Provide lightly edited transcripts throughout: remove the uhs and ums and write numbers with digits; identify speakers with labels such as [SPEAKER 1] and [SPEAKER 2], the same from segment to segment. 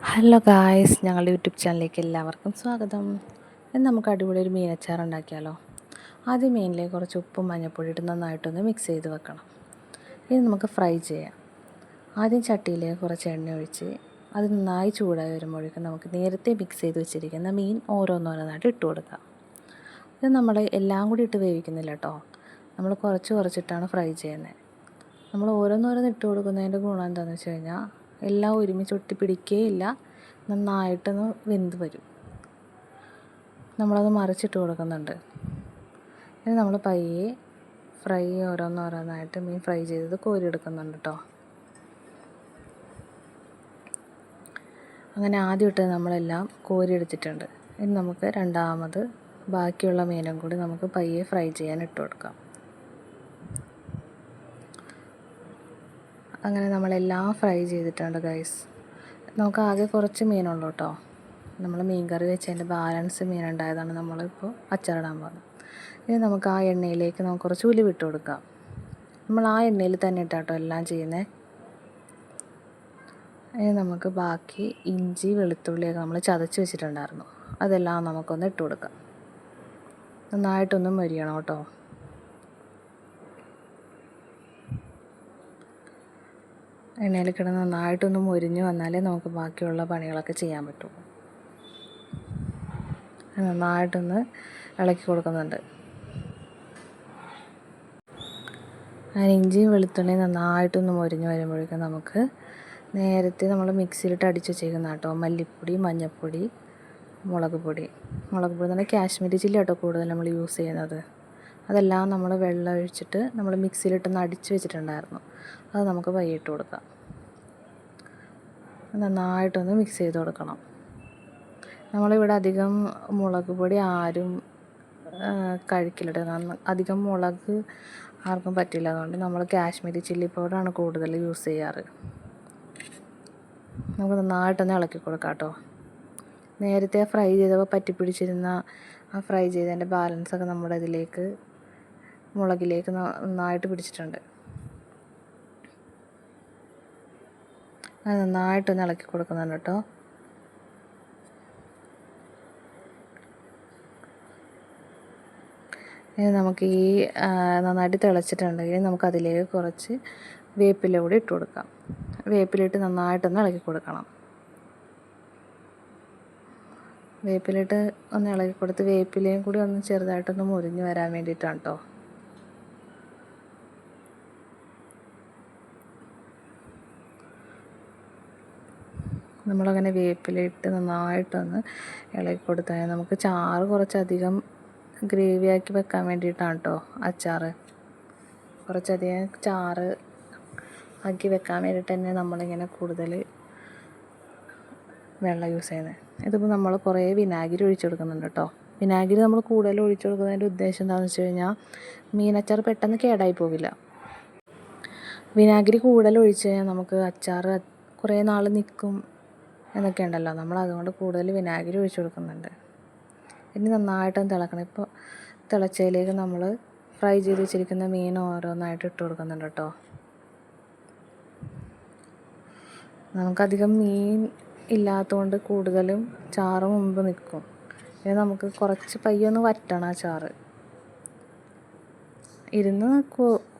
[SPEAKER 1] Hello guys, ഞങ്ങളുടെ YouTube ചാനലിലേക്ക് എല്ലാവർക്കും സ്വാഗതം. ഇന്ന് നമുക്ക് അടിപൊളി ഒരു മീനച്ചാർ ഉണ്ടാക്കിയാലോ. ആദ്യം മീനിലേക്ക് കുറച്ച് ഉപ്പും മഞ്ഞൾപ്പൊടി ഇട്ട് നന്നായിട്ടൊന്ന് മിക്സ് ചെയ്ത് വെക്കണം. ഇനി നമുക്ക് ഫ്രൈ ചെയ്യാം. ആദ്യം ചട്ടിയിലേക്ക് കുറച്ച് എണ്ണ ഒഴിച്ച് അത് നന്നായി ചൂടായി വരുമ്പോഴേക്കും നമുക്ക് നേരത്തെ മിക്സ് ചെയ്ത് വെച്ചിരിക്കുന്ന മീൻ ഓരോന്നോരോന്നായിട്ട് ഇട്ട് കൊടുക്കാം. ഇത് നമ്മൾ എല്ലാം കൂടി ഇട്ട് വേവിക്കുന്നില്ല കേട്ടോ, നമ്മൾ കുറച്ച് കുറച്ചിട്ടാണ് ഫ്രൈ ചെയ്യുന്നത്. നമ്മൾ ഓരോന്നോരോന്ന് ഇട്ട് കൊടുക്കുന്നതിൻ്റെ ഗുണം എന്താണെന്ന് വെച്ച് കഴിഞ്ഞാൽ എല്ലാം ഒരുമിച്ച് ഒട്ടിപ്പിടിക്കുകയില്ല, നന്നായിട്ടൊന്ന് വെന്ത് വരും. നമ്മളത് മറിച്ചിട്ട് കൊടുക്കുന്നുണ്ട്. ഇനി നമ്മൾ പയ്യെ ഫ്രൈ ഓരോന്നോരോന്നായിട്ട് മീൻ ഫ്രൈ ചെയ്തത് കോരിയെടുക്കുന്നുണ്ട് കേട്ടോ. അങ്ങനെ ആദ്യം ഇട്ട് നമ്മളെല്ലാം കോരിയെടുത്തിട്ടുണ്ട്. ഇനി നമുക്ക് രണ്ടാമത് ബാക്കിയുള്ള മീനും കൂടി നമുക്ക് പയ്യെ ഫ്രൈ ചെയ്യാൻ ഇട്ട് കൊടുക്കാം. അങ്ങനെ നമ്മളെല്ലാം ഫ്രൈ ചെയ്തിട്ടുണ്ട് ഗൈസ്. നമുക്ക് ആകെ കുറച്ച് മീനുള്ളൂ കേട്ടോ. നമ്മൾ മീൻ കറി വെച്ചതിൻ്റെ ബാലൻസ് മീനുണ്ടായതാണ് നമ്മളിപ്പോൾ അച്ചാറിടാൻ പോകുന്നത്. ഇനി നമുക്ക് ആ എണ്ണയിലേക്ക് നമുക്ക് കുറച്ച് ഉലുവ ഇട്ട് കൊടുക്കാം. നമ്മൾ ആ എണ്ണയിൽ തന്നെ ഇട്ടാട്ടോ എല്ലാം ചെയ്യുന്നത്. ഇനി നമുക്ക് ബാക്കി ഇഞ്ചി വെളുത്തുള്ളിയൊക്കെ നമ്മൾ ചതച്ച് വെച്ചിട്ടുണ്ടായിരുന്നു, അതെല്ലാം നമുക്കൊന്ന് ഇട്ട് കൊടുക്കാം. നന്നായിട്ടൊന്ന് മൊരിയണം കേട്ടോ. എണ്ണയിൽ കിടന്ന് നന്നായിട്ടൊന്ന് മൊരിഞ്ഞ് വന്നാലേ നമുക്ക് ബാക്കിയുള്ള പണികളൊക്കെ ചെയ്യാൻ പറ്റുള്ളൂ. നന്നായിട്ടൊന്ന് ഇളക്കി കൊടുക്കുന്നുണ്ട്. അങ്ങനെ ഇഞ്ചിയും വെളുത്തുള്ളിയും നന്നായിട്ടൊന്ന് മൊരിഞ്ഞ് വരുമ്പോഴേക്കും നമുക്ക് നേരത്തെ നമ്മൾ മിക്സിയിലിട്ട് അടിച്ച് വെച്ചേക്കുന്ന കേട്ടോ മല്ലിപ്പൊടി, മഞ്ഞൾപ്പൊടി, മുളക് പൊടി തന്നെ കാശ്മീരി ചില്ലി കേട്ടോ കൂടുതൽ നമ്മൾ യൂസ് ചെയ്യുന്നത്. അതെല്ലാം നമ്മൾ വെള്ളം ഒഴിച്ചിട്ട് നമ്മൾ മിക്സിയിലിട്ടൊന്ന് അടിച്ച് വെച്ചിട്ടുണ്ടായിരുന്നു, അത് നമുക്ക് വൈകിട്ട് കൊടുക്കാം. നന്നായിട്ടൊന്ന് മിക്സ് ചെയ്ത് കൊടുക്കണം. നമ്മളിവിടെ അധികം മുളക് പൊടി ആരും കഴിക്കില്ല, അധികം മുളക് ആർക്കും പറ്റില്ല. അതുകൊണ്ട് നമ്മൾ കാശ്മീരി ചില്ലി പൗഡറാണ് കൂടുതൽ യൂസ് ചെയ്യാറ്. നമുക്ക് നന്നായിട്ടൊന്ന് ഇളക്കി കൊടുക്കാം കേട്ടോ. നേരത്തെ ഫ്രൈ ചെയ്തപ്പോൾ പറ്റിപ്പിടിച്ചിരുന്ന ആ ഫ്രൈ ചെയ്തതിൻ്റെ ബാലൻസൊക്കെ നമ്മുടെ ഇതിലേക്ക് മുളകിലേക്ക് നന്നായിട്ട് പിടിച്ചിട്ടുണ്ട്. അത് നന്നായിട്ടൊന്ന് ഇളക്കി കൊടുക്കുന്നുണ്ട് കേട്ടോ. ഇനി നമുക്ക് ഈ നന്നായിട്ട് തിളച്ചിട്ടുണ്ടെങ്കിൽ നമുക്ക് അതിലേക്ക് കുറച്ച് വേപ്പില കൂടി ഇട്ട് കൊടുക്കാം. വേപ്പിലിട്ട് നന്നായിട്ടൊന്ന് ഇളക്കി കൊടുക്കണം. വേപ്പിലിട്ട് ഒന്ന് ഇളക്കി കൊടുത്ത് വേപ്പിലയും കൂടി ഒന്ന് ചെറുതായിട്ടൊന്ന് മുരിഞ്ഞ് വരാൻ വേണ്ടിയിട്ടാണ് കേട്ടോ. നമ്മളങ്ങനെ വേപ്പിലിട്ട് നന്നായിട്ടൊന്ന് ഇളക്കി കൊടുത്താൽ നമുക്ക് ചാറ് കുറച്ചധികം ഗ്രേവിയാക്കി വെക്കാൻ വേണ്ടിയിട്ടാണ് കേട്ടോ അച്ചാർ. കുറച്ചധികം ചാറ് ആക്കി വെക്കാൻ വേണ്ടിയിട്ട് തന്നെ നമ്മളിങ്ങനെ കൂടുതൽ വെള്ളം യൂസ് ചെയ്യുന്നത്. ഇതിപ്പോൾ നമ്മൾ കുറേ വിനാഗിരി ഒഴിച്ചു കൊടുക്കുന്നുണ്ട് കേട്ടോ. വിനാഗിരി നമ്മൾ കൂടുതൽ ഒഴിച്ചു കൊടുക്കുന്നതിൻ്റെ ഉദ്ദേശം എന്താണെന്ന് വെച്ച് കഴിഞ്ഞാൽ മീനച്ചാർ പെട്ടെന്ന് കേടായി പോവില്ല. വിനാഗിരി കൂടുതൽ ഒഴിച്ച് കഴിഞ്ഞാൽ നമുക്ക് അച്ചാർ കുറേ നാൾ നിൽക്കും എന്നൊക്കെ ഉണ്ടല്ലോ, നമ്മൾ അതുകൊണ്ട് കൂടുതൽ വിനാഗിരി ഒഴിച്ചു കൊടുക്കുന്നുണ്ട്. ഇനി നന്നായിട്ടൊന്ന് തിളക്കണം. ഇപ്പോൾ തിളച്ചതിലേക്ക് നമ്മൾ ഫ്രൈ ചെയ്ത് വെച്ചിരിക്കുന്ന മീൻ ഓരോന്നായിട്ട് ഇട്ട് കൊടുക്കുന്നുണ്ട് കേട്ടോ. നമുക്കധികം മീൻ ഇല്ലാത്തതുകൊണ്ട് കൂടുതലും ചാറ് മുമ്പ് നിൽക്കും. ഇനി നമുക്ക് കുറച്ച് പയ്യൊന്ന് വറ്റണം ആ ചാറ്. ഇരുന്ന്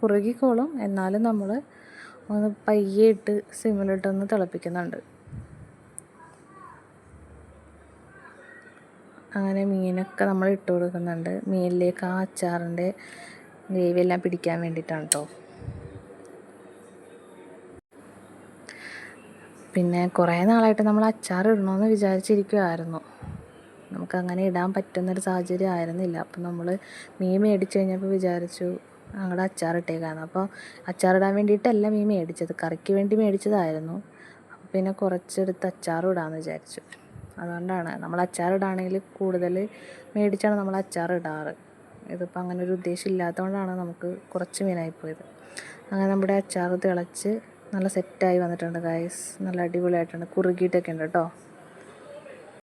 [SPEAKER 1] കുറുകിക്കോളും, എന്നാലും നമ്മൾ ഒന്ന് പയ്യെ ഇട്ട് സിമ്മിലിട്ടൊന്ന് തിളപ്പിക്കുന്നുണ്ട്. അങ്ങനെ മീനൊക്കെ നമ്മൾ ഇട്ട് കൊടുക്കുന്നുണ്ട്. മീനിലേക്ക് ആ അച്ചാറിൻ്റെ ഗ്രേവി എല്ലാം പിടിക്കാൻ വേണ്ടിയിട്ടാണ് കേട്ടോ. പിന്നെ കുറേ നാളായിട്ട് നമ്മൾ അച്ചാർ ഇടണമെന്ന് വിചാരിച്ചിരിക്കുമായിരുന്നു. നമുക്കങ്ങനെ ഇടാൻ പറ്റുന്നൊരു സാഹചര്യം ആയിരുന്നില്ല. അപ്പം നമ്മൾ മീൻ മേടിച്ച് കഴിഞ്ഞപ്പോൾ വിചാരിച്ചു ഞങ്ങളുടെ അച്ചാർ ഇട്ടേക്കാന്ന്. അപ്പോൾ അച്ചാറിടാൻ വേണ്ടിയിട്ടല്ല മീൻ മേടിച്ചത്, കറിക്ക് വേണ്ടി മേടിച്ചതായിരുന്നു. അപ്പോൾ പിന്നെ കുറച്ചെടുത്ത് അച്ചാറും ഇടാമെന്ന് വിചാരിച്ചു. അതുകൊണ്ടാണ് നമ്മൾ അച്ചാറിടാണെങ്കിൽ കൂടുതൽ മേടിച്ചാണ് നമ്മൾ അച്ചാർ ഇടാറ്. ഇതിപ്പോൾ അങ്ങനെ ഒരു ഉദ്ദേശം ഇല്ലാത്തതുകൊണ്ടാണ് നമുക്ക് കുറച്ച് മീനായിപ്പോയത്. അങ്ങനെ നമ്മുടെ അച്ചാർ തിളച്ച് നല്ല സെറ്റായി വന്നിട്ടുണ്ട് ഗൈസ്. നല്ല അടിപൊളിയായിട്ടുണ്ട്, കുറുകിയിട്ടൊക്കെ ഉണ്ട് കേട്ടോ.